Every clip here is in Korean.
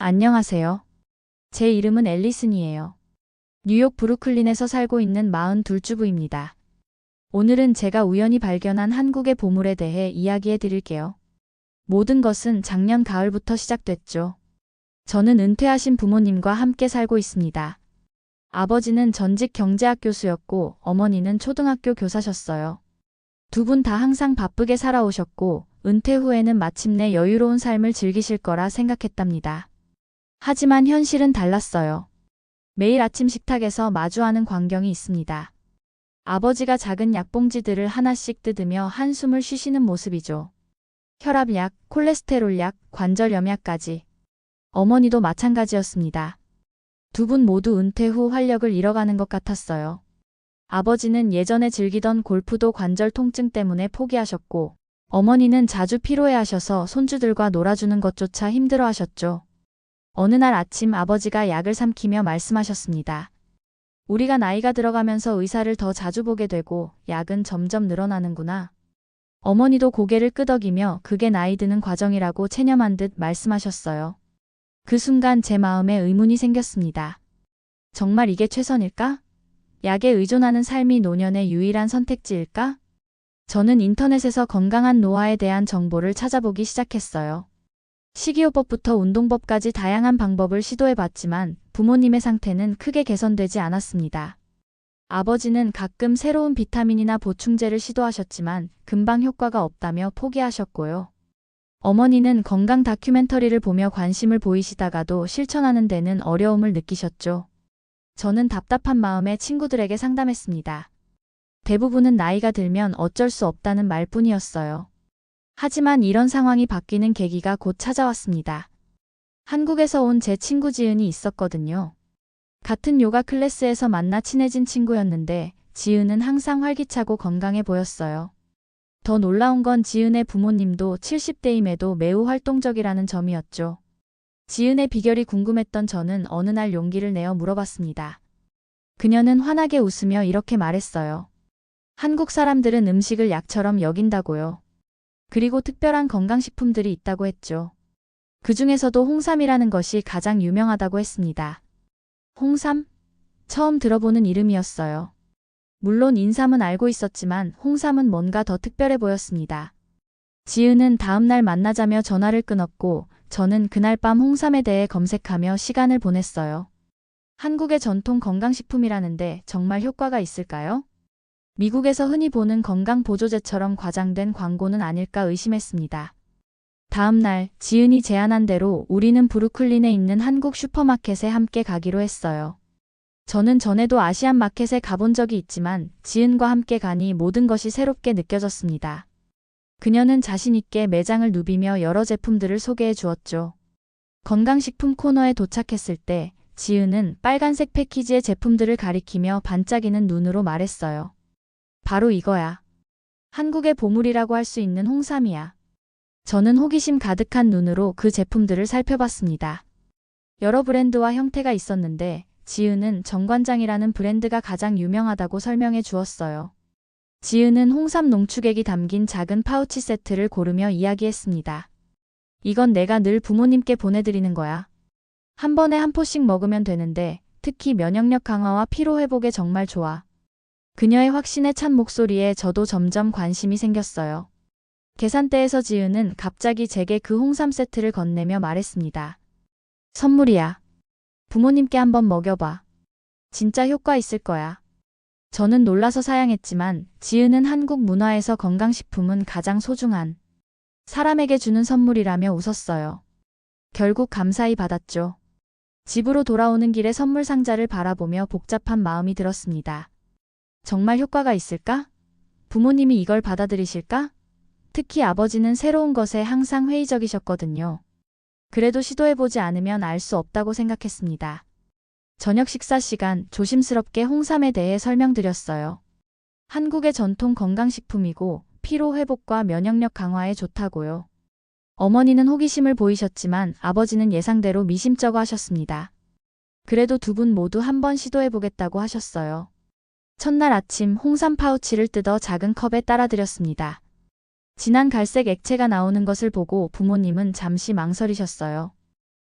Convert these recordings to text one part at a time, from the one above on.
안녕하세요. 제 이름은 앨리슨이에요. 뉴욕 브루클린에서 살고 있는 42주부입니다. 오늘은 제가 우연히 발견한 한국의 보물에 대해 이야기해 드릴게요. 모든 것은 작년 가을부터 시작됐죠. 저는 은퇴하신 부모님과 함께 살고 있습니다. 아버지는 전직 경제학 교수였고 어머니는 초등학교 교사셨어요. 두 분 다 항상 바쁘게 살아오셨고 은퇴 후에는 마침내 여유로운 삶을 즐기실 거라 생각했답니다. 하지만 현실은 달랐어요. 매일 아침 식탁에서 마주하는 광경이 있습니다. 아버지가 작은 약봉지들을 하나씩 뜯으며 한숨을 쉬시는 모습이죠. 혈압약, 콜레스테롤약, 관절염약까지. 어머니도 마찬가지였습니다. 두 분 모두 은퇴 후 활력을 잃어가는 것 같았어요. 아버지는 예전에 즐기던 골프도 관절 통증 때문에 포기하셨고, 어머니는 자주 피로해하셔서 손주들과 놀아주는 것조차 힘들어하셨죠. 어느 날 아침 아버지가 약을 삼키며 말씀하셨습니다. 우리가 나이가 들어가면서 의사를 더 자주 보게 되고 약은 점점 늘어나는구나. 어머니도 고개를 끄덕이며 그게 나이 드는 과정이라고 체념한 듯 말씀하셨어요. 그 순간 제 마음에 의문이 생겼습니다. 정말 이게 최선일까? 약에 의존하는 삶이 노년의 유일한 선택지일까? 저는 인터넷에서 건강한 노화에 대한 정보를 찾아보기 시작했어요. 식이요법부터 운동법까지 다양한 방법을 시도해봤지만 부모님의 상태는 크게 개선되지 않았습니다. 아버지는 가끔 새로운 비타민이나 보충제를 시도하셨지만 금방 효과가 없다며 포기하셨고요. 어머니는 건강 다큐멘터리를 보며 관심을 보이시다가도 실천하는 데는 어려움을 느끼셨죠. 저는 답답한 마음에 친구들에게 상담했습니다. 대부분은 나이가 들면 어쩔 수 없다는 말뿐이었어요. 하지만 이런 상황이 바뀌는 계기가 곧 찾아왔습니다. 한국에서 온 제 친구 지은이 있었거든요. 같은 요가 클래스에서 만나 친해진 친구였는데 지은은 항상 활기차고 건강해 보였어요. 더 놀라운 건 지은의 부모님도 70대임에도 매우 활동적이라는 점이었죠. 지은의 비결이 궁금했던 저는 어느 날 용기를 내어 물어봤습니다. 그녀는 환하게 웃으며 이렇게 말했어요. 한국 사람들은 음식을 약처럼 여긴다고요. 그리고 특별한 건강식품들이 있다고 했죠. 그 중에서도 홍삼이라는 것이 가장 유명하다고 했습니다. 홍삼? 처음 들어보는 이름이었어요. 물론 인삼은 알고 있었지만 홍삼은 뭔가 더 특별해 보였습니다. 지은은 다음날 만나자며 전화를 끊었고 저는 그날 밤 홍삼에 대해 검색하며 시간을 보냈어요. 한국의 전통 건강식품이라는데 정말 효과가 있을까요? 미국에서 흔히 보는 건강보조제처럼 과장된 광고는 아닐까 의심했습니다. 다음 날 지은이 제안한 대로 우리는 브루클린에 있는 한국 슈퍼마켓에 함께 가기로 했어요. 저는 전에도 아시안 마켓에 가본 적이 있지만 지은과 함께 가니 모든 것이 새롭게 느껴졌습니다. 그녀는 자신 있게 매장을 누비며 여러 제품들을 소개해 주었죠. 건강식품 코너에 도착했을 때 지은은 빨간색 패키지의 제품들을 가리키며 반짝이는 눈으로 말했어요. 바로 이거야. 한국의 보물이라고 할 수 있는 홍삼이야. 저는 호기심 가득한 눈으로 그 제품들을 살펴봤습니다. 여러 브랜드와 형태가 있었는데 지은은 정관장이라는 브랜드가 가장 유명하다고 설명해 주었어요. 지은은 홍삼 농축액이 담긴 작은 파우치 세트를 고르며 이야기했습니다. 이건 내가 늘 부모님께 보내드리는 거야. 한 번에 한 포씩 먹으면 되는데 특히 면역력 강화와 피로 회복에 정말 좋아. 그녀의 확신에 찬 목소리에 저도 점점 관심이 생겼어요. 계산대에서 지은은 갑자기 제게 그 홍삼 세트를 건네며 말했습니다. 선물이야. 부모님께 한번 먹여봐. 진짜 효과 있을 거야. 저는 놀라서 사양했지만 지은은 한국 문화에서 건강식품은 가장 소중한 사람에게 주는 선물이라며 웃었어요. 결국 감사히 받았죠. 집으로 돌아오는 길에 선물 상자를 바라보며 복잡한 마음이 들었습니다. 정말 효과가 있을까? 부모님이 이걸 받아들이실까? 특히 아버지는 새로운 것에 항상 회의적이셨거든요. 그래도 시도해보지 않으면 알 수 없다고 생각했습니다. 저녁 식사 시간 조심스럽게 홍삼에 대해 설명드렸어요. 한국의 전통 건강식품이고 피로 회복과 면역력 강화에 좋다고요. 어머니는 호기심을 보이셨지만 아버지는 예상대로 미심쩍어 하셨습니다. 그래도 두 분 모두 한번 시도해보겠다고 하셨어요. 첫날 아침 홍삼 파우치를 뜯어 작은 컵에 따라드렸습니다. 진한 갈색 액체가 나오는 것을 보고 부모님은 잠시 망설이셨어요.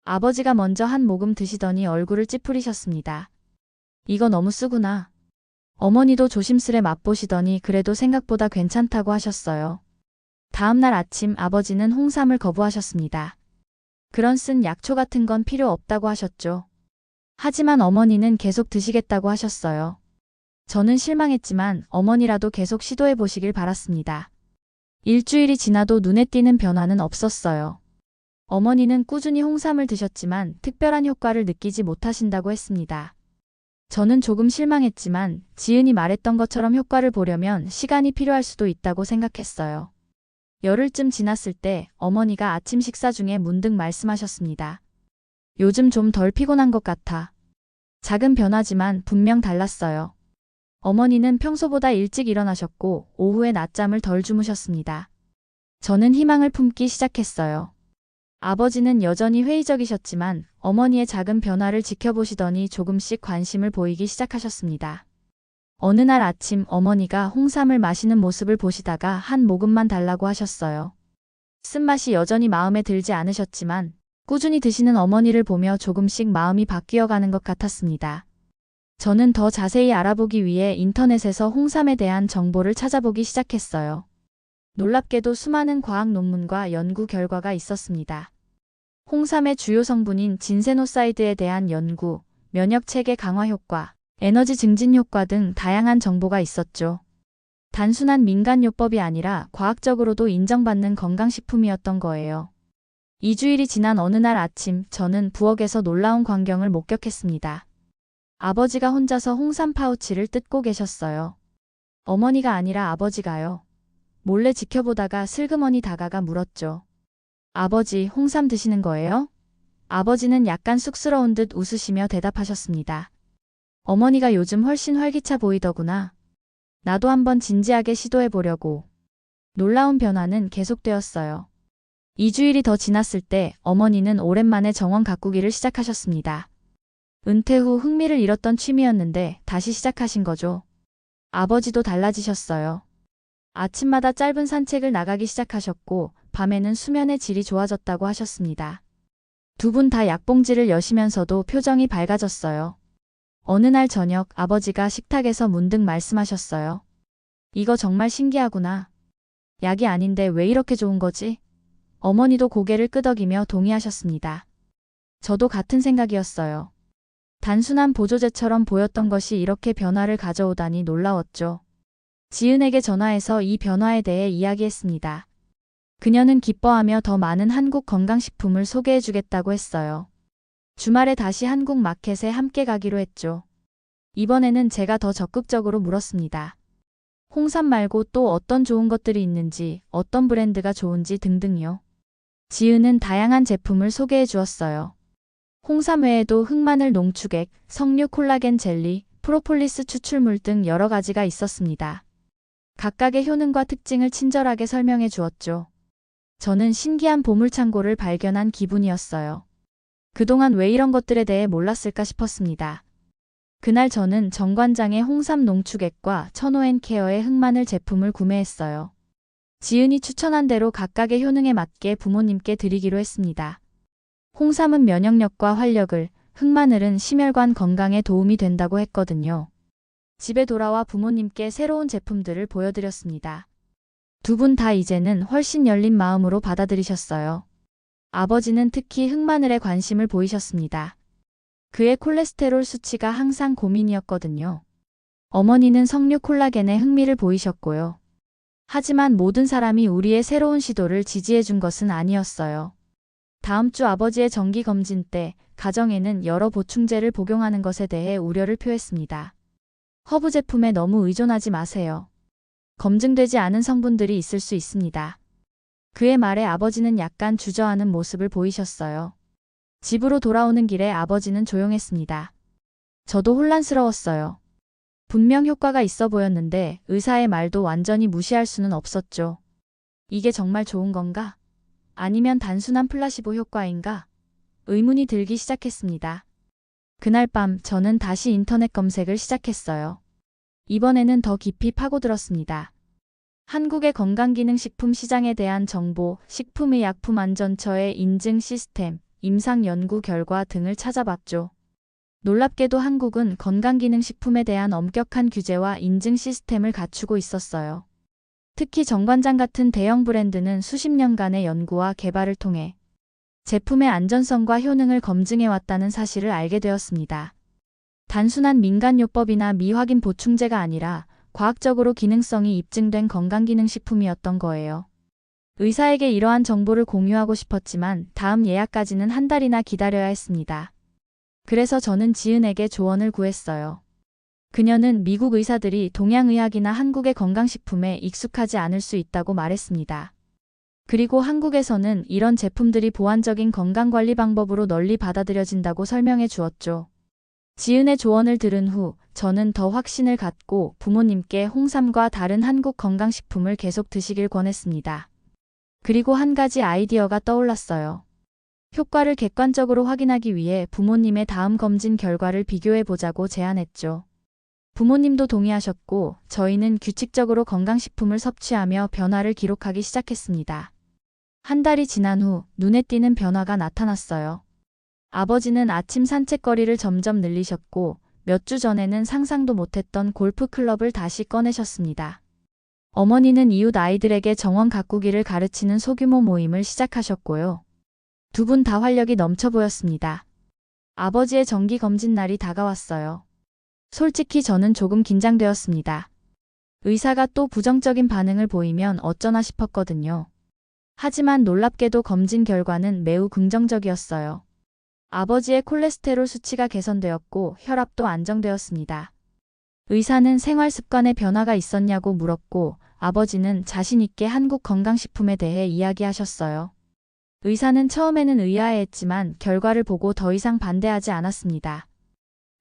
아버지가 먼저 한 모금 드시더니 얼굴을 찌푸리셨습니다. 이거 너무 쓰구나. 어머니도 조심스레 맛보시더니 그래도 생각보다 괜찮다고 하셨어요. 다음날 아침 아버지는 홍삼을 거부하셨습니다. 그런 쓴 약초 같은 건 필요 없다고 하셨죠. 하지만 어머니는 계속 드시겠다고 하셨어요. 저는 실망했지만 어머니라도 계속 시도해 보시길 바랐습니다. 일주일이 지나도 눈에 띄는 변화는 없었어요. 어머니는 꾸준히 홍삼을 드셨지만 특별한 효과를 느끼지 못하신다고 했습니다. 저는 조금 실망했지만 지은이 말했던 것처럼 효과를 보려면 시간이 필요할 수도 있다고 생각했어요. 열흘쯤 지났을 때 어머니가 아침 식사 중에 문득 말씀하셨습니다. 요즘 좀 덜 피곤한 것 같아. 작은 변화지만 분명 달랐어요. 어머니는 평소보다 일찍 일어나셨고 오후에 낮잠을 덜 주무셨습니다. 저는 희망을 품기 시작했어요. 아버지는 여전히 회의적이셨지만 어머니의 작은 변화를 지켜보시더니 조금씩 관심을 보이기 시작하셨습니다. 어느 날 아침 어머니가 홍삼을 마시는 모습을 보시다가 한 모금만 달라고 하셨어요. 쓴맛이 여전히 마음에 들지 않으셨지만 꾸준히 드시는 어머니를 보며 조금씩 마음이 바뀌어가는 것 같았습니다. 저는 더 자세히 알아보기 위해 인터넷에서 홍삼에 대한 정보를 찾아보기 시작했어요. 놀랍게도 수많은 과학 논문과 연구 결과가 있었습니다. 홍삼의 주요 성분인 진세노사이드에 대한 연구, 면역 체계 강화 효과, 에너지 증진 효과 등 다양한 정보가 있었죠. 단순한 민간요법이 아니라 과학적으로도 인정받는 건강식품이었던 거예요. 2주일이 지난 어느 날 아침 저는 부엌에서 놀라운 광경을 목격했습니다. 아버지가 혼자서 홍삼 파우치를 뜯고 계셨어요. 어머니가 아니라 아버지가요. 몰래 지켜보다가 슬그머니 다가가 물었죠. 아버지, 홍삼 드시는 거예요? 아버지는 약간 쑥스러운 듯 웃으시며 대답하셨습니다. 어머니가 요즘 훨씬 활기차 보이더구나. 나도 한번 진지하게 시도해보려고. 놀라운 변화는 계속되었어요. 2주일이 더 지났을 때 어머니는 오랜만에 정원 가꾸기를 시작하셨습니다. 은퇴 후 흥미를 잃었던 취미였는데 다시 시작하신 거죠. 아버지도 달라지셨어요. 아침마다 짧은 산책을 나가기 시작하셨고 밤에는 수면의 질이 좋아졌다고 하셨습니다. 두 분 다 약봉지를 여시면서도 표정이 밝아졌어요. 어느 날 저녁 아버지가 식탁에서 문득 말씀하셨어요. 이거 정말 신기하구나. 약이 아닌데 왜 이렇게 좋은 거지? 어머니도 고개를 끄덕이며 동의하셨습니다. 저도 같은 생각이었어요. 단순한 보조제처럼 보였던 것이 이렇게 변화를 가져오다니 놀라웠죠. 지은에게 전화해서 이 변화에 대해 이야기했습니다. 그녀는 기뻐하며 더 많은 한국 건강식품을 소개해주겠다고 했어요. 주말에 다시 한국 마켓에 함께 가기로 했죠. 이번에는 제가 더 적극적으로 물었습니다. 홍삼 말고 또 어떤 좋은 것들이 있는지, 어떤 브랜드가 좋은지 등등요. 지은은 다양한 제품을 소개해 주었어요. 홍삼 외에도 흑마늘 농축액, 석류 콜라겐 젤리, 프로폴리스 추출물 등 여러 가지가 있었습니다. 각각의 효능과 특징을 친절하게 설명해 주었죠. 저는 신기한 보물창고를 발견한 기분이었어요. 그동안 왜 이런 것들에 대해 몰랐을까 싶었습니다. 그날 저는 정관장의 홍삼 농축액과 천호앤케어의 흑마늘 제품을 구매했어요. 지은이 추천한 대로 각각의 효능에 맞게 부모님께 드리기로 했습니다. 홍삼은 면역력과 활력을, 흑마늘은 심혈관 건강에 도움이 된다고 했거든요. 집에 돌아와 부모님께 새로운 제품들을 보여드렸습니다. 두 분 다 이제는 훨씬 열린 마음으로 받아들이셨어요. 아버지는 특히 흑마늘에 관심을 보이셨습니다. 그의 콜레스테롤 수치가 항상 고민이었거든요. 어머니는 석류 콜라겐에 흥미를 보이셨고요. 하지만 모든 사람이 우리의 새로운 시도를 지지해준 것은 아니었어요. 다음 주 아버지의 정기검진 때 가정에는 여러 보충제를 복용하는 것에 대해 우려를 표했습니다. 허브 제품에 너무 의존하지 마세요. 검증되지 않은 성분들이 있을 수 있습니다. 그의 말에 아버지는 약간 주저하는 모습을 보이셨어요. 집으로 돌아오는 길에 아버지는 조용했습니다. 저도 혼란스러웠어요. 분명 효과가 있어 보였는데 의사의 말도 완전히 무시할 수는 없었죠. 이게 정말 좋은 건가? 아니면 단순한 플라시보 효과인가? 의문이 들기 시작했습니다. 그날 밤 저는 다시 인터넷 검색을 시작했어요. 이번에는 더 깊이 파고들었습니다. 한국의 건강기능식품 시장에 대한 정보, 식품의약품안전처의 인증 시스템, 임상 연구 결과 등을 찾아봤죠. 놀랍게도 한국은 건강기능식품에 대한 엄격한 규제와 인증 시스템을 갖추고 있었어요. 특히 정관장 같은 대형 브랜드는 수십 년간의 연구와 개발을 통해 제품의 안전성과 효능을 검증해왔다는 사실을 알게 되었습니다. 단순한 민간요법이나 미확인 보충제가 아니라 과학적으로 기능성이 입증된 건강기능식품이었던 거예요. 의사에게 이러한 정보를 공유하고 싶었지만 다음 예약까지는 한 달이나 기다려야 했습니다. 그래서 저는 지은에게 조언을 구했어요. 그녀는 미국 의사들이 동양의학이나 한국의 건강식품에 익숙하지 않을 수 있다고 말했습니다. 그리고 한국에서는 이런 제품들이 보완적인 건강관리 방법으로 널리 받아들여진다고 설명해 주었죠. 지은의 조언을 들은 후 저는 더 확신을 갖고 부모님께 홍삼과 다른 한국 건강식품을 계속 드시길 권했습니다. 그리고 한 가지 아이디어가 떠올랐어요. 효과를 객관적으로 확인하기 위해 부모님의 다음 검진 결과를 비교해 보자고 제안했죠. 부모님도 동의하셨고 저희는 규칙적으로 건강식품을 섭취하며 변화를 기록하기 시작했습니다. 한 달이 지난 후 눈에 띄는 변화가 나타났어요. 아버지는 아침 산책거리를 점점 늘리셨고 몇 주 전에는 상상도 못했던 골프 클럽을 다시 꺼내셨습니다. 어머니는 이웃 아이들에게 정원 가꾸기를 가르치는 소규모 모임을 시작하셨고요. 두 분 다 활력이 넘쳐 보였습니다. 아버지의 정기 검진 날이 다가왔어요. 솔직히 저는 조금 긴장되었습니다. 의사가 또 부정적인 반응을 보이면 어쩌나 싶었거든요. 하지만 놀랍게도 검진 결과는 매우 긍정적이었어요. 아버지의 콜레스테롤 수치가 개선되었고 혈압도 안정되었습니다. 의사는 생활 습관에 변화가 있었냐고 물었고 아버지는 자신 있게 한국 건강식품에 대해 이야기하셨어요. 의사는 처음에는 의아해했지만 결과를 보고 더 이상 반대하지 않았습니다.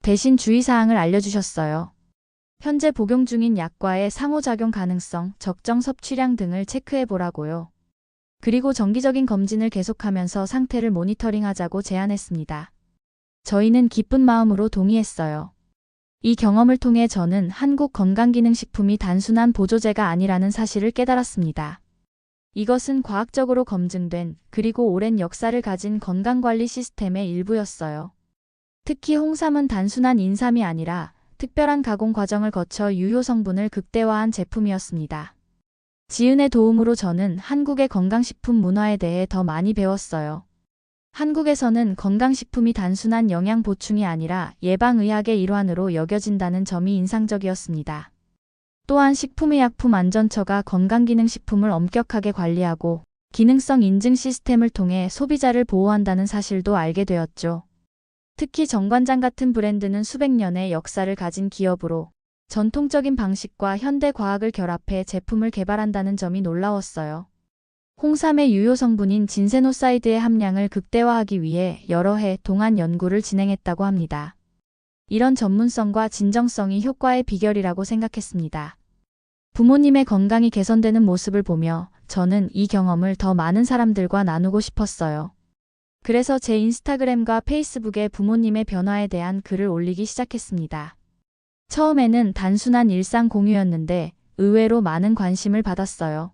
대신 주의사항을 알려주셨어요. 현재 복용 중인 약과의 상호작용 가능성, 적정 섭취량 등을 체크해보라고요. 그리고 정기적인 검진을 계속하면서 상태를 모니터링하자고 제안했습니다. 저희는 기쁜 마음으로 동의했어요. 이 경험을 통해 저는 한국 건강기능식품이 단순한 보조제가 아니라는 사실을 깨달았습니다. 이것은 과학적으로 검증된 그리고 오랜 역사를 가진 건강관리 시스템의 일부였어요. 특히 홍삼은 단순한 인삼이 아니라 특별한 가공 과정을 거쳐 유효 성분을 극대화한 제품이었습니다. 지은의 도움으로 저는 한국의 건강식품 문화에 대해 더 많이 배웠어요. 한국에서는 건강식품이 단순한 영양 보충이 아니라 예방의학의 일환으로 여겨진다는 점이 인상적이었습니다. 또한 식품의약품안전처가 건강기능식품을 엄격하게 관리하고 기능성 인증 시스템을 통해 소비자를 보호한다는 사실도 알게 되었죠. 특히 정관장 같은 브랜드는 수백 년의 역사를 가진 기업으로 전통적인 방식과 현대 과학을 결합해 제품을 개발한다는 점이 놀라웠어요. 홍삼의 유효 성분인 진세노사이드의 함량을 극대화하기 위해 여러 해 동안 연구를 진행했다고 합니다. 이런 전문성과 진정성이 효과의 비결이라고 생각했습니다. 부모님의 건강이 개선되는 모습을 보며 저는 이 경험을 더 많은 사람들과 나누고 싶었어요. 그래서 제 인스타그램과 페이스북에 부모님의 변화에 대한 글을 올리기 시작했습니다. 처음에는 단순한 일상 공유였는데 의외로 많은 관심을 받았어요.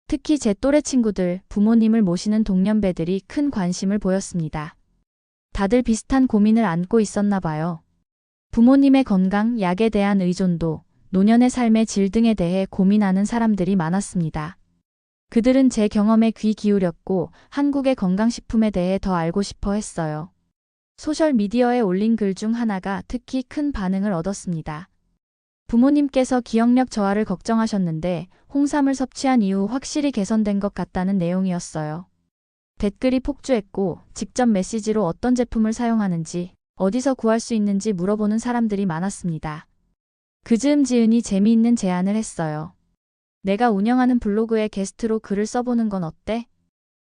특히 제 또래 친구들, 부모님을 모시는 동년배들이 큰 관심을 보였습니다. 다들 비슷한 고민을 안고 있었나 봐요. 부모님의 건강, 약에 대한 의존도, 노년의 삶의 질 등에 대해 고민하는 사람들이 많았습니다. 그들은 제 경험에 귀 기울였고 한국의 건강식품에 대해 더 알고 싶어 했어요. 소셜미디어에 올린 글 중 하나가 특히 큰 반응을 얻었습니다. 부모님께서 기억력 저하를 걱정하셨는데 홍삼을 섭취한 이후 확실히 개선된 것 같다는 내용이었어요. 댓글이 폭주했고 직접 메시지로 어떤 제품을 사용하는지, 어디서 구할 수 있는지 물어보는 사람들이 많았습니다. 그즈음 지은이 재미있는 제안을 했어요. 내가 운영하는 블로그에 게스트로 글을 써보는 건 어때?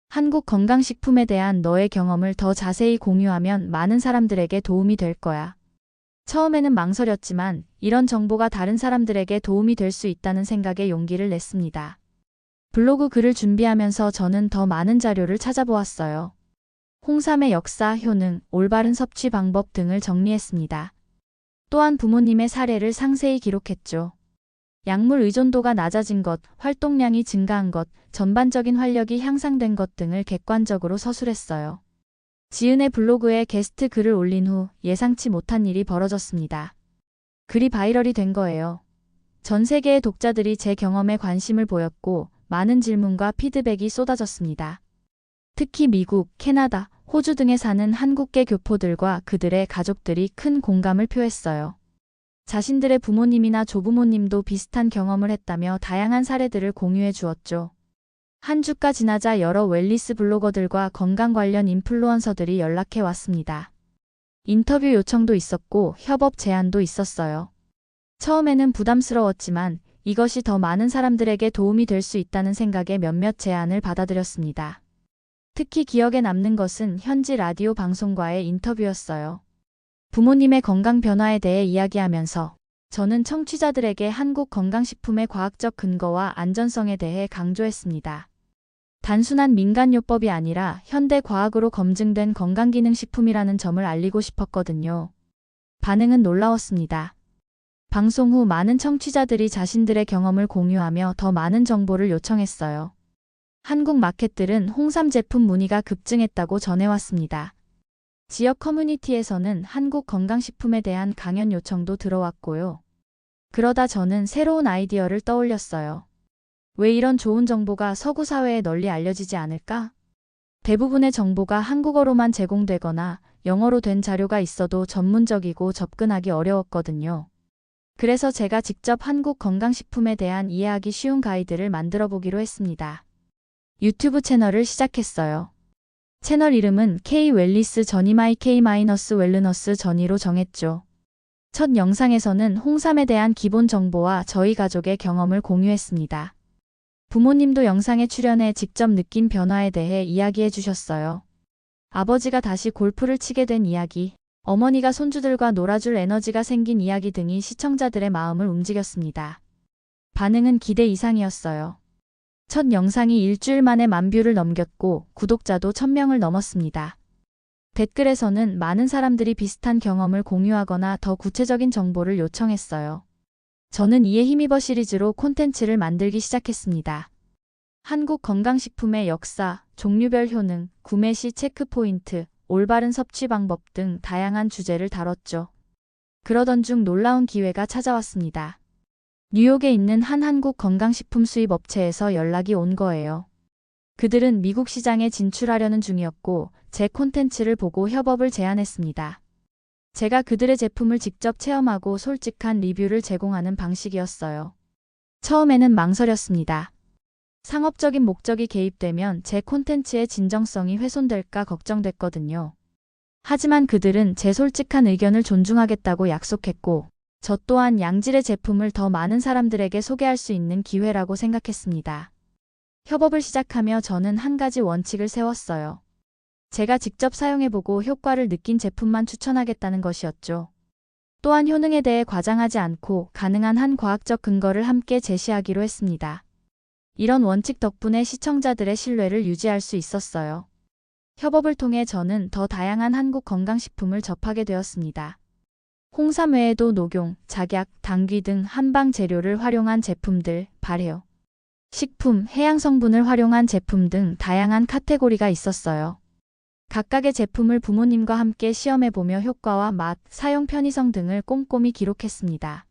한국 건강식품에 대한 너의 경험을 더 자세히 공유하면 많은 사람들에게 도움이 될 거야. 처음에는 망설였지만 이런 정보가 다른 사람들에게 도움이 될 수 있다는 생각에 용기를 냈습니다. 블로그 글을 준비하면서 저는 더 많은 자료를 찾아보았어요. 홍삼의 역사, 효능, 올바른 섭취 방법 등을 정리했습니다. 또한 부모님의 사례를 상세히 기록했죠. 약물 의존도가 낮아진 것, 활동량이 증가한 것, 전반적인 활력이 향상된 것 등을 객관적으로 서술했어요. 지은의 블로그에 게스트 글을 올린 후 예상치 못한 일이 벌어졌습니다. 글이 바이럴이 된 거예요. 전 세계의 독자들이 제 경험에 관심을 보였고 많은 질문과 피드백이 쏟아졌습니다. 특히 미국, 캐나다, 호주 등에 사는 한국계 교포들과 그들의 가족들이 큰 공감을 표했어요. 자신들의 부모님이나 조부모님도 비슷한 경험을 했다며 다양한 사례들을 공유해 주었죠. 한 주가 지나자 여러 웰니스 블로거들과 건강 관련 인플루언서들이 연락해 왔습니다. 인터뷰 요청도 있었고 협업 제안도 있었어요. 처음에는 부담스러웠지만 이것이 더 많은 사람들에게 도움이 될 수 있다는 생각에 몇몇 제안을 받아들였습니다. 특히 기억에 남는 것은 현지 라디오 방송과의 인터뷰였어요. 부모님의 건강 변화에 대해 이야기하면서 저는 청취자들에게 한국 건강식품의 과학적 근거와 안전성에 대해 강조했습니다. 단순한 민간요법이 아니라 현대 과학으로 검증된 건강기능식품이라는 점을 알리고 싶었거든요. 반응은 놀라웠습니다. 방송 후 많은 청취자들이 자신들의 경험을 공유하며 더 많은 정보를 요청했어요. 한국 마켓들은 홍삼 제품 문의가 급증했다고 전해왔습니다. 지역 커뮤니티에서는 한국 건강식품에 대한 강연 요청도 들어왔고요. 그러다 저는 새로운 아이디어를 떠올렸어요. 왜 이런 좋은 정보가 서구 사회에 널리 알려지지 않을까? 대부분의 정보가 한국어로만 제공되거나 영어로 된 자료가 있어도 전문적이고 접근하기 어려웠거든요. 그래서 제가 직접 한국 건강식품에 대한 이해하기 쉬운 가이드를 만들어 보기로 했습니다. 유튜브 채널을 시작했어요. 채널 이름은 K-웰니스 전이마이 K-웰르너스 전이로 정했죠. 첫 영상에서는 홍삼에 대한 기본 정보와 저희 가족의 경험을 공유했습니다. 부모님도 영상에 출연해 직접 느낀 변화에 대해 이야기해 주셨어요. 아버지가 다시 골프를 치게 된 이야기, 어머니가 손주들과 놀아줄 에너지가 생긴 이야기 등이 시청자들의 마음을 움직였습니다. 반응은 기대 이상이었어요. 첫 영상이 일주일 만에 10,000뷰를 넘겼고 구독자도 1,000명을 넘었습니다. 댓글에서는 많은 사람들이 비슷한 경험을 공유하거나 더 구체적인 정보를 요청했어요. 저는 이에 힘입어 시리즈로 콘텐츠를 만들기 시작했습니다. 한국 건강식품의 역사, 종류별 효능, 구매 시 체크포인트, 올바른 섭취 방법 등 다양한 주제를 다뤘죠. 그러던 중 놀라운 기회가 찾아왔습니다. 뉴욕에 있는 한 한국 건강식품 수입 업체에서 연락이 온 거예요. 그들은 미국 시장에 진출하려는 중이었고 제 콘텐츠를 보고 협업을 제안했습니다. 제가 그들의 제품을 직접 체험하고 솔직한 리뷰를 제공하는 방식이었어요. 처음에는 망설였습니다. 상업적인 목적이 개입되면 제 콘텐츠의 진정성이 훼손될까 걱정됐거든요. 하지만 그들은 제 솔직한 의견을 존중하겠다고 약속했고 저 또한 양질의 제품을 더 많은 사람들에게 소개할 수 있는 기회라고 생각했습니다. 협업을 시작하며 저는 한 가지 원칙을 세웠어요. 제가 직접 사용해보고 효과를 느낀 제품만 추천하겠다는 것이었죠. 또한 효능에 대해 과장하지 않고 가능한 한 과학적 근거를 함께 제시하기로 했습니다. 이런 원칙 덕분에 시청자들의 신뢰를 유지할 수 있었어요. 협업을 통해 저는 더 다양한 한국 건강식품을 접하게 되었습니다. 홍삼 외에도 녹용, 작약, 당귀 등 한방 재료를 활용한 제품들, 발효, 식품, 해양 성분을 활용한 제품 등 다양한 카테고리가 있었어요. 각각의 제품을 부모님과 함께 시험해보며 효과와 맛, 사용 편의성 등을 꼼꼼히 기록했습니다.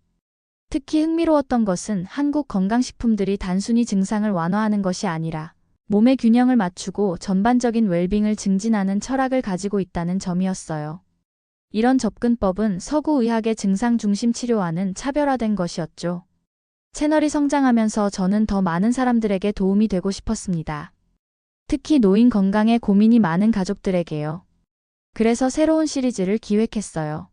특히 흥미로웠던 것은 한국 건강식품들이 단순히 증상을 완화하는 것이 아니라 몸의 균형을 맞추고 전반적인 웰빙을 증진하는 철학을 가지고 있다는 점이었어요. 이런 접근법은 서구 의학의 증상 중심 치료와는 차별화된 것이었죠. 채널이 성장하면서 저는 더 많은 사람들에게 도움이 되고 싶었습니다. 특히 노인 건강에 고민이 많은 가족들에게요. 그래서 새로운 시리즈를 기획했어요.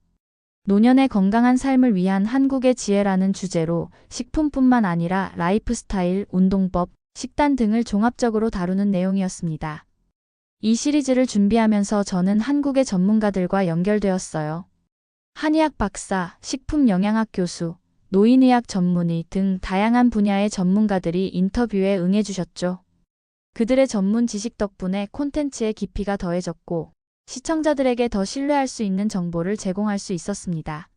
노년의 건강한 삶을 위한 한국의 지혜라는 주제로 식품뿐만 아니라 라이프스타일, 운동법, 식단 등을 종합적으로 다루는 내용이었습니다. 이 시리즈를 준비하면서 저는 한국의 전문가들과 연결되었어요. 한의학 박사, 식품영양학 교수, 노인의학 전문의 등 다양한 분야의 전문가들이 인터뷰에 응해주셨죠. 그들의 전문 지식 덕분에 콘텐츠의 깊이가 더해졌고 시청자들에게 더 신뢰할 수 있는 정보를 제공할 수 있었습니다.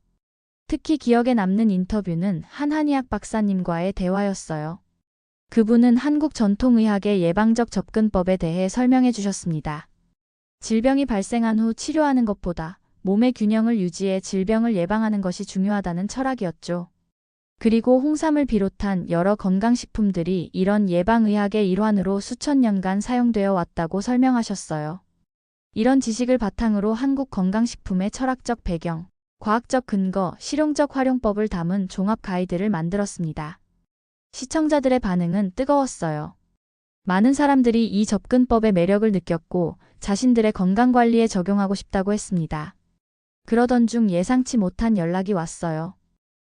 특히 기억에 남는 인터뷰는 한 한의학 박사님과의 대화였어요. 그분은 한국 전통의학의 예방적 접근법에 대해 설명해 주셨습니다. 질병이 발생한 후 치료하는 것보다 몸의 균형을 유지해 질병을 예방하는 것이 중요하다는 철학이었죠. 그리고 홍삼을 비롯한 여러 건강식품들이 이런 예방의학의 일환으로 수천 년간 사용되어 왔다고 설명하셨어요. 이런 지식을 바탕으로 한국 건강식품의 철학적 배경, 과학적 근거, 실용적 활용법을 담은 종합 가이드를 만들었습니다. 시청자들의 반응은 뜨거웠어요. 많은 사람들이 이 접근법의 매력을 느꼈고 자신들의 건강관리에 적용하고 싶다고 했습니다. 그러던 중 예상치 못한 연락이 왔어요.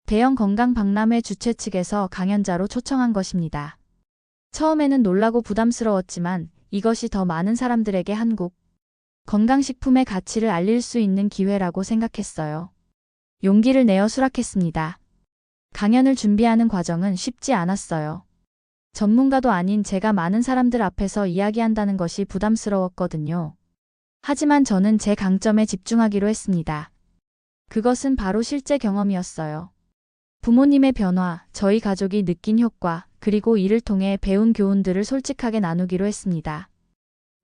대형 건강박람회 주최 측에서 강연자로 초청한 것입니다. 처음에는 놀라고 부담스러웠지만 이것이 더 많은 사람들에게 한국 건강식품의 가치를 알릴 수 있는 기회라고 생각했어요. 용기를 내어 수락했습니다. 강연을 준비하는 과정은 쉽지 않았어요. 전문가도 아닌 제가 많은 사람들 앞에서 이야기한다는 것이 부담스러웠거든요. 하지만 저는 제 강점에 집중하기로 했습니다. 그것은 바로 실제 경험이었어요. 부모님의 변화, 저희 가족이 느낀 효과, 그리고 이를 통해 배운 교훈들을 솔직하게 나누기로 했습니다.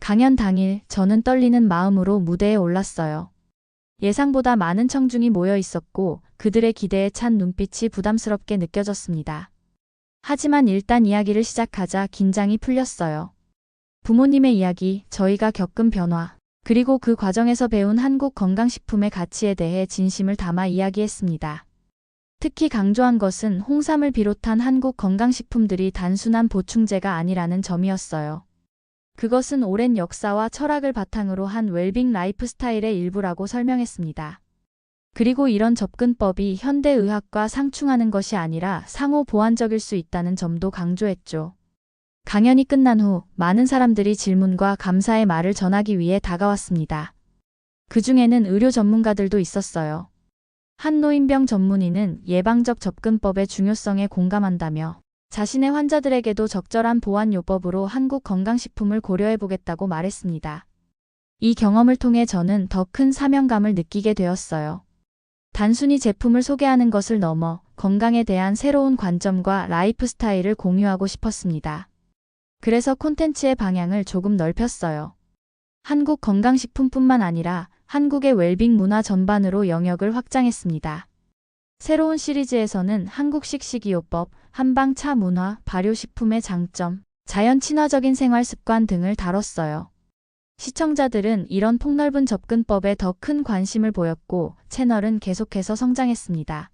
강연 당일 저는 떨리는 마음으로 무대에 올랐어요. 예상보다 많은 청중이 모여 있었고 그들의 기대에 찬 눈빛이 부담스럽게 느껴졌습니다. 하지만 일단 이야기를 시작하자 긴장이 풀렸어요. 부모님의 이야기, 저희가 겪은 변화, 그리고 그 과정에서 배운 한국 건강식품의 가치에 대해 진심을 담아 이야기했습니다. 특히 강조한 것은 홍삼을 비롯한 한국 건강식품들이 단순한 보충제가 아니라는 점이었어요. 그것은 오랜 역사와 철학을 바탕으로 한 웰빙 라이프 스타일의 일부라고 설명했습니다. 그리고 이런 접근법이 현대의학과 상충하는 것이 아니라 상호 보완적일 수 있다는 점도 강조했죠. 강연이 끝난 후 많은 사람들이 질문과 감사의 말을 전하기 위해 다가왔습니다. 그 중에는 의료 전문가들도 있었어요. 한 노인병 전문의는 예방적 접근법의 중요성에 공감한다며 자신의 환자들에게도 적절한 보완 요법으로 한국 건강식품을 고려해보겠다고 말했습니다. 이 경험을 통해 저는 더 큰 사명감을 느끼게 되었어요. 단순히 제품을 소개하는 것을 넘어 건강에 대한 새로운 관점과 라이프 스타일을 공유하고 싶었습니다. 그래서 콘텐츠의 방향을 조금 넓혔어요. 한국 건강식품뿐만 아니라 한국의 웰빙 문화 전반으로 영역을 확장했습니다. 새로운 시리즈에서는 한국식 식이요법, 한방차 문화, 발효식품의 장점, 자연 친화적인 생활 습관 등을 다뤘어요. 시청자들은 이런 폭넓은 접근법에 더 큰 관심을 보였고 채널은 계속해서 성장했습니다.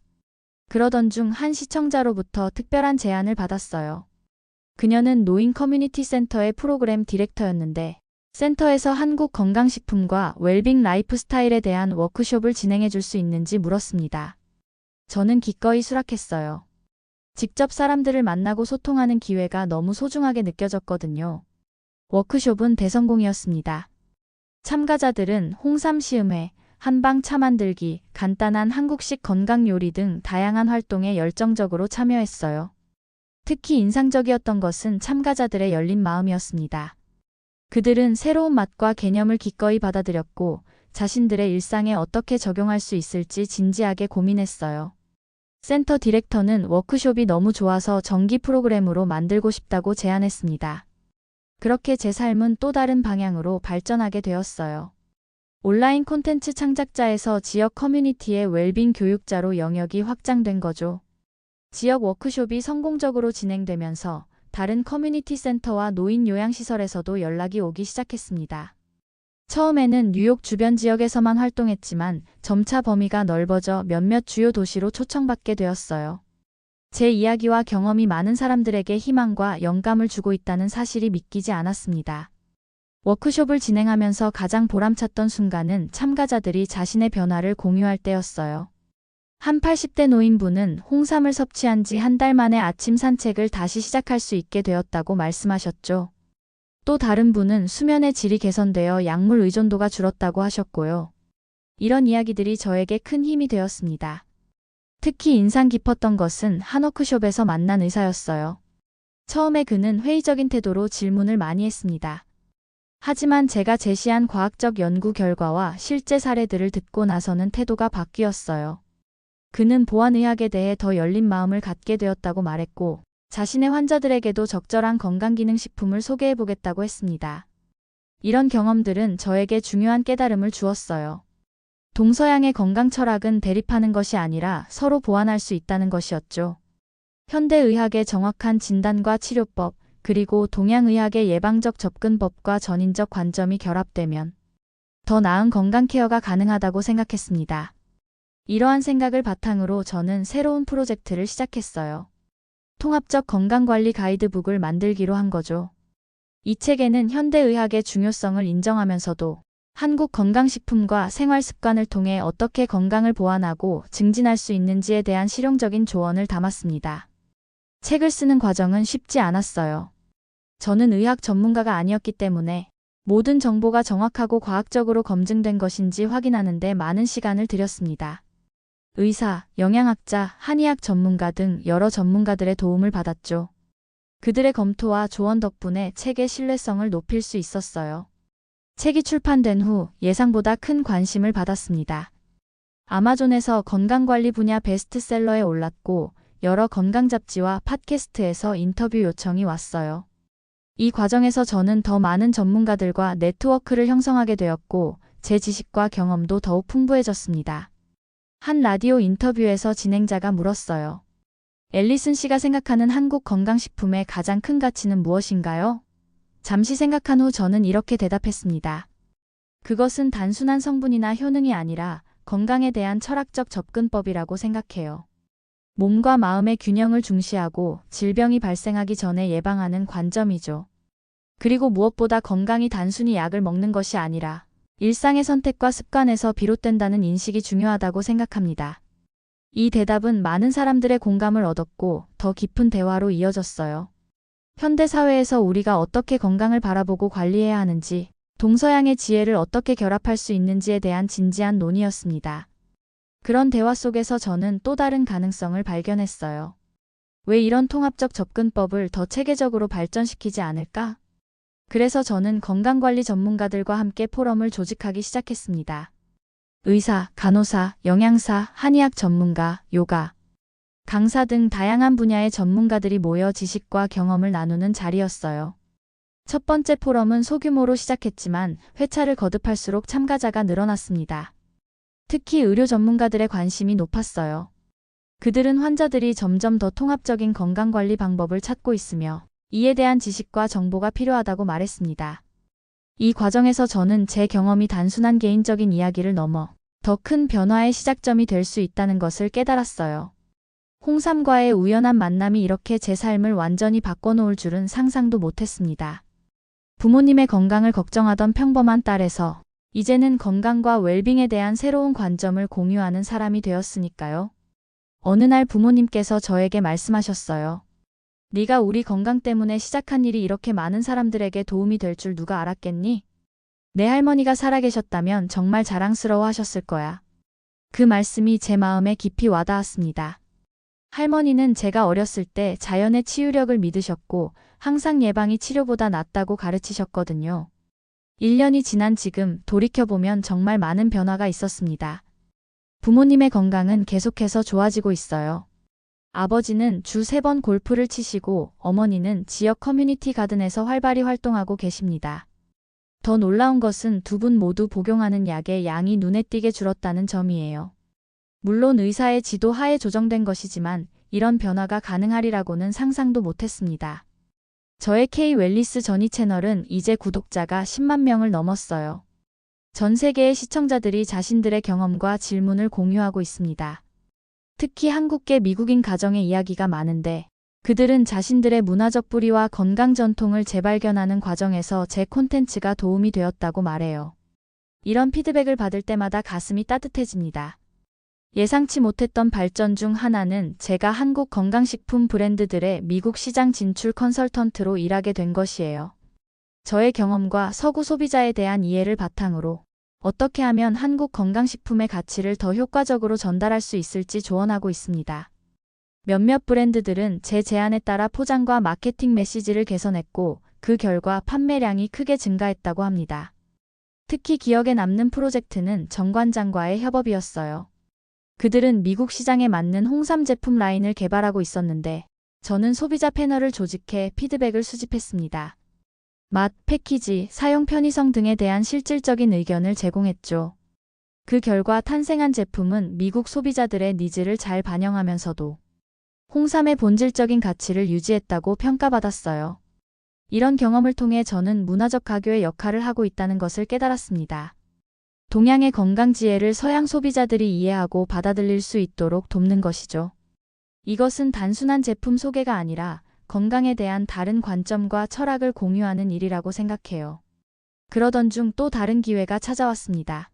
그러던 중 한 시청자로부터 특별한 제안을 받았어요. 그녀는 노인 커뮤니티 센터의 프로그램 디렉터였는데 센터에서 한국 건강식품과 웰빙 라이프 스타일에 대한 워크숍을 진행해 줄 수 있는지 물었습니다. 저는 기꺼이 수락했어요. 직접 사람들을 만나고 소통하는 기회가 너무 소중하게 느껴졌거든요. 워크숍은 대성공이었습니다. 참가자들은 홍삼 시음회, 한방 차 만들기, 간단한 한국식 건강 요리 등 다양한 활동에 열정적으로 참여했어요. 특히 인상적이었던 것은 참가자들의 열린 마음이었습니다. 그들은 새로운 맛과 개념을 기꺼이 받아들였고 자신들의 일상에 어떻게 적용할 수 있을지 진지하게 고민했어요. 센터 디렉터는 워크숍이 너무 좋아서 정기 프로그램으로 만들고 싶다고 제안했습니다. 그렇게 제 삶은 또 다른 방향으로 발전하게 되었어요. 온라인 콘텐츠 창작자에서 지역 커뮤니티의 웰빙 교육자로 영역이 확장된 거죠. 지역 워크숍이 성공적으로 진행되면서 다른 커뮤니티 센터와 노인 요양시설에서도 연락이 오기 시작했습니다. 처음에는 뉴욕 주변 지역에서만 활동했지만 점차 범위가 넓어져 몇몇 주요 도시로 초청받게 되었어요. 제 이야기와 경험이 많은 사람들에게 희망과 영감을 주고 있다는 사실이 믿기지 않았습니다. 워크숍을 진행하면서 가장 보람찼던 순간은 참가자들이 자신의 변화를 공유할 때였어요. 한 80대 노인분은 홍삼을 섭취한 지 한 달 만에 아침 산책을 다시 시작할 수 있게 되었다고 말씀하셨죠. 또 다른 분은 수면의 질이 개선되어 약물 의존도가 줄었다고 하셨고요. 이런 이야기들이 저에게 큰 힘이 되었습니다. 특히 인상 깊었던 것은 한 워크숍에서 만난 의사였어요. 처음에 그는 회의적인 태도로 질문을 많이 했습니다. 하지만 제가 제시한 과학적 연구 결과와 실제 사례들을 듣고 나서는 태도가 바뀌었어요. 그는 보안의학에 대해 더 열린 마음을 갖게 되었다고 말했고 자신의 환자들에게도 적절한 건강기능식품을 소개해보겠다고 했습니다. 이런 경험들은 저에게 중요한 깨달음을 주었어요. 동서양의 건강 철학은 대립하는 것이 아니라 서로 보완할 수 있다는 것이었죠. 현대의학의 정확한 진단과 치료법, 그리고 동양의학의 예방적 접근법과 전인적 관점이 결합되면 더 나은 건강 케어가 가능하다고 생각했습니다. 이러한 생각을 바탕으로 저는 새로운 프로젝트를 시작했어요. 통합적 건강관리 가이드북을 만들기로 한 거죠. 이 책에는 현대의학의 중요성을 인정하면서도 한국 건강식품과 생활습관을 통해 어떻게 건강을 보완하고 증진할 수 있는지에 대한 실용적인 조언을 담았습니다. 책을 쓰는 과정은 쉽지 않았어요. 저는 의학 전문가가 아니었기 때문에 모든 정보가 정확하고 과학적으로 검증된 것인지 확인하는 데 많은 시간을 들였습니다. 의사, 영양학자, 한의학 전문가 등 여러 전문가들의 도움을 받았죠. 그들의 검토와 조언 덕분에 책의 신뢰성을 높일 수 있었어요. 책이 출판된 후 예상보다 큰 관심을 받았습니다. 아마존에서 건강관리 분야 베스트셀러에 올랐고 여러 건강 잡지와 팟캐스트에서 인터뷰 요청이 왔어요. 이 과정에서 저는 더 많은 전문가들과 네트워크를 형성하게 되었고 제 지식과 경험도 더욱 풍부해졌습니다. 한 라디오 인터뷰에서 진행자가 물었어요. 앨리슨 씨가 생각하는 한국 건강식품의 가장 큰 가치는 무엇인가요? 잠시 생각한 후 저는 이렇게 대답했습니다. 그것은 단순한 성분이나 효능이 아니라 건강에 대한 철학적 접근법이라고 생각해요. 몸과 마음의 균형을 중시하고 질병이 발생하기 전에 예방하는 관점이죠. 그리고 무엇보다 건강이 단순히 약을 먹는 것이 아니라 일상의 선택과 습관에서 비롯된다는 인식이 중요하다고 생각합니다. 이 대답은 많은 사람들의 공감을 얻었고 더 깊은 대화로 이어졌어요. 현대 사회에서 우리가 어떻게 건강을 바라보고 관리해야 하는지, 동서양의 지혜를 어떻게 결합할 수 있는지에 대한 진지한 논의였습니다. 그런 대화 속에서 저는 또 다른 가능성을 발견했어요. 왜 이런 통합적 접근법을 더 체계적으로 발전시키지 않을까? 그래서 저는 건강관리 전문가들과 함께 포럼을 조직하기 시작했습니다. 의사, 간호사, 영양사, 한의학 전문가, 요가, 강사 등 다양한 분야의 전문가들이 모여 지식과 경험을 나누는 자리였어요. 첫 번째 포럼은 소규모로 시작했지만 회차를 거듭할수록 참가자가 늘어났습니다. 특히 의료 전문가들의 관심이 높았어요. 그들은 환자들이 점점 더 통합적인 건강관리 방법을 찾고 있으며 이에 대한 지식과 정보가 필요하다고 말했습니다. 이 과정에서 저는 제 경험이 단순한 개인적인 이야기를 넘어 더 큰 변화의 시작점이 될 수 있다는 것을 깨달았어요. 홍삼과의 우연한 만남이 이렇게 제 삶을 완전히 바꿔놓을 줄은 상상도 못했습니다. 부모님의 건강을 걱정하던 평범한 딸에서 이제는 건강과 웰빙에 대한 새로운 관점을 공유하는 사람이 되었으니까요. 어느 날 부모님께서 저에게 말씀하셨어요. 네가 우리 건강 때문에 시작한 일이 이렇게 많은 사람들에게 도움이 될 줄 누가 알았겠니? 내 할머니가 살아계셨다면 정말 자랑스러워 하셨을 거야. 그 말씀이 제 마음에 깊이 와닿았습니다. 할머니는 제가 어렸을 때 자연의 치유력을 믿으셨고 항상 예방이 치료보다 낫다고 가르치셨거든요. 1년이 지난 지금 돌이켜보면 정말 많은 변화가 있었습니다. 부모님의 건강은 계속해서 좋아지고 있어요. 아버지는 주 3번 골프를 치시고 어머니는 지역 커뮤니티 가든에서 활발히 활동하고 계십니다. 더 놀라운 것은 두 분 모두 복용하는 약의 양이 눈에 띄게 줄었다는 점이에요. 물론 의사의 지도 하에 조정된 것이지만 이런 변화가 가능하리라고는 상상도 못했습니다. 저의 K-웰니스 전이 채널은 이제 구독자가 10만 명을 넘었어요. 전 세계의 시청자들이 자신들의 경험과 질문을 공유하고 있습니다. 특히 한국계 미국인 가정의 이야기가 많은데 그들은 자신들의 문화적 뿌리와 건강 전통을 재발견하는 과정에서 제 콘텐츠가 도움이 되었다고 말해요. 이런 피드백을 받을 때마다 가슴이 따뜻해집니다. 예상치 못했던 발전 중 하나는 제가 한국 건강식품 브랜드들의 미국 시장 진출 컨설턴트로 일하게 된 것이에요. 저의 경험과 서구 소비자에 대한 이해를 바탕으로 어떻게 하면 한국 건강식품의 가치를 더 효과적으로 전달할 수 있을지 조언하고 있습니다. 몇몇 브랜드들은 제 제안에 따라 포장과 마케팅 메시지를 개선했고 그 결과 판매량이 크게 증가했다고 합니다. 특히 기억에 남는 프로젝트는 정관장과의 협업이었어요. 그들은 미국 시장에 맞는 홍삼 제품 라인을 개발하고 있었는데 저는 소비자 패널을 조직해 피드백을 수집했습니다. 맛, 패키지, 사용 편의성 등에 대한 실질적인 의견을 제공했죠. 그 결과 탄생한 제품은 미국 소비자들의 니즈를 잘 반영하면서도 홍삼의 본질적인 가치를 유지했다고 평가받았어요. 이런 경험을 통해 저는 문화적 가교의 역할을 하고 있다는 것을 깨달았습니다. 동양의 건강 지혜를 서양 소비자들이 이해하고 받아들일 수 있도록 돕는 것이죠. 이것은 단순한 제품 소개가 아니라 건강에 대한 다른 관점과 철학을 공유하는 일이라고 생각해요. 그러던 중 또 다른 기회가 찾아왔습니다.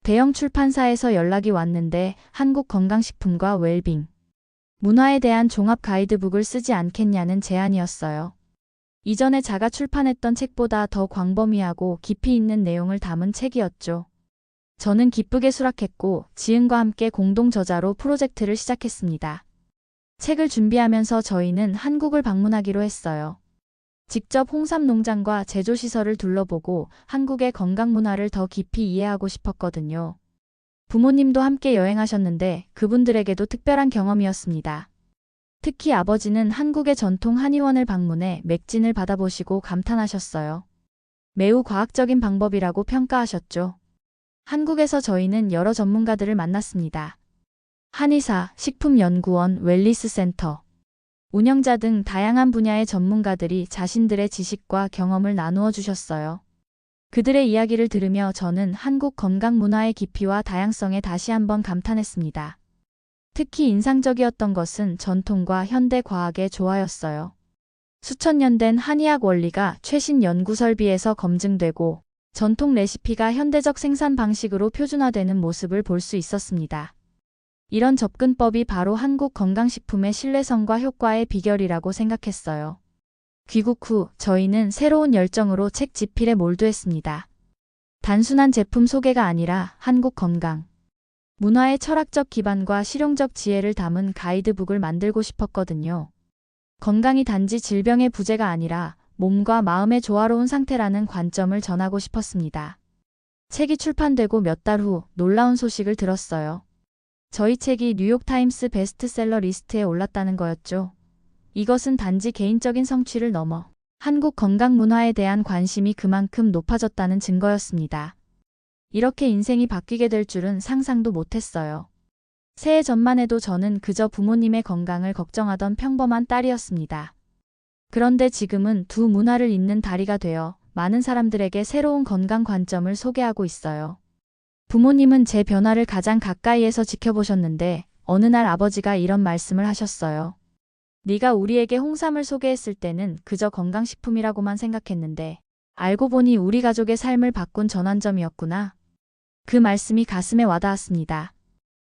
대형 출판사에서 연락이 왔는데 한국 건강식품과 웰빙, 문화에 대한 종합 가이드북을 쓰지 않겠냐는 제안이었어요. 이전에 자가 출판했던 책보다 더 광범위하고 깊이 있는 내용을 담은 책이었죠. 저는 기쁘게 수락했고 지은과 함께 공동 저자로 프로젝트를 시작했습니다. 책을 준비하면서 저희는 한국을 방문하기로 했어요. 직접 홍삼 농장과 제조시설을 둘러보고 한국의 건강 문화를 더 깊이 이해하고 싶었거든요. 부모님도 함께 여행하셨는데 그분들에게도 특별한 경험이었습니다. 특히 아버지는 한국의 전통 한의원을 방문해 맥진을 받아보시고 감탄하셨어요. 매우 과학적인 방법이라고 평가하셨죠. 한국에서 저희는 여러 전문가들을 만났습니다. 한의사, 식품연구원, 웰니스 센터, 운영자 등 다양한 분야의 전문가들이 자신들의 지식과 경험을 나누어 주셨어요. 그들의 이야기를 들으며 저는 한국 건강 문화의 깊이와 다양성에 다시 한번 감탄했습니다. 특히 인상적이었던 것은 전통과 현대 과학의 조화였어요. 수천 년 된 한의학 원리가 최신 연구 설비에서 검증되고 전통 레시피가 현대적 생산 방식으로 표준화되는 모습을 볼 수 있었습니다. 이런 접근법이 바로 한국 건강식품의 신뢰성과 효과의 비결이라고 생각했어요. 귀국 후 저희는 새로운 열정으로 책 집필에 몰두했습니다. 단순한 제품 소개가 아니라 한국 건강, 문화의 철학적 기반과 실용적 지혜를 담은 가이드북을 만들고 싶었거든요. 건강이 단지 질병의 부재가 아니라 몸과 마음의 조화로운 상태라는 관점을 전하고 싶었습니다. 책이 출판되고 몇 달 후 놀라운 소식을 들었어요. 저희 책이 뉴욕타임스 베스트셀러 리스트에 올랐다는 거였죠. 이것은 단지 개인적인 성취를 넘어 한국 건강 문화에 대한 관심이 그만큼 높아졌다는 증거였습니다. 이렇게 인생이 바뀌게 될 줄은 상상도 못했어요. 새해 전만 해도 저는 그저 부모님의 건강을 걱정하던 평범한 딸이었습니다. 그런데 지금은 두 문화를 잇는 다리가 되어 많은 사람들에게 새로운 건강 관점을 소개하고 있어요. 부모님은 제 변화를 가장 가까이에서 지켜보셨는데 어느 날 아버지가 이런 말씀을 하셨어요. 네가 우리에게 홍삼을 소개했을 때는 그저 건강식품이라고만 생각했는데 알고 보니 우리 가족의 삶을 바꾼 전환점이었구나. 그 말씀이 가슴에 와닿았습니다.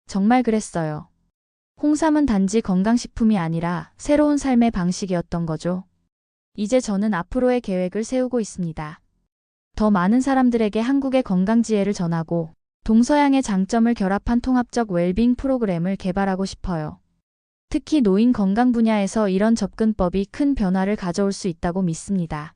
정말 그랬어요. 홍삼은 단지 건강식품이 아니라 새로운 삶의 방식이었던 거죠. 이제 저는 앞으로의 계획을 세우고 있습니다. 더 많은 사람들에게 한국의 건강 지혜를 전하고 동서양의 장점을 결합한 통합적 웰빙 프로그램을 개발하고 싶어요. 특히 노인 건강 분야에서 이런 접근법이 큰 변화를 가져올 수 있다고 믿습니다.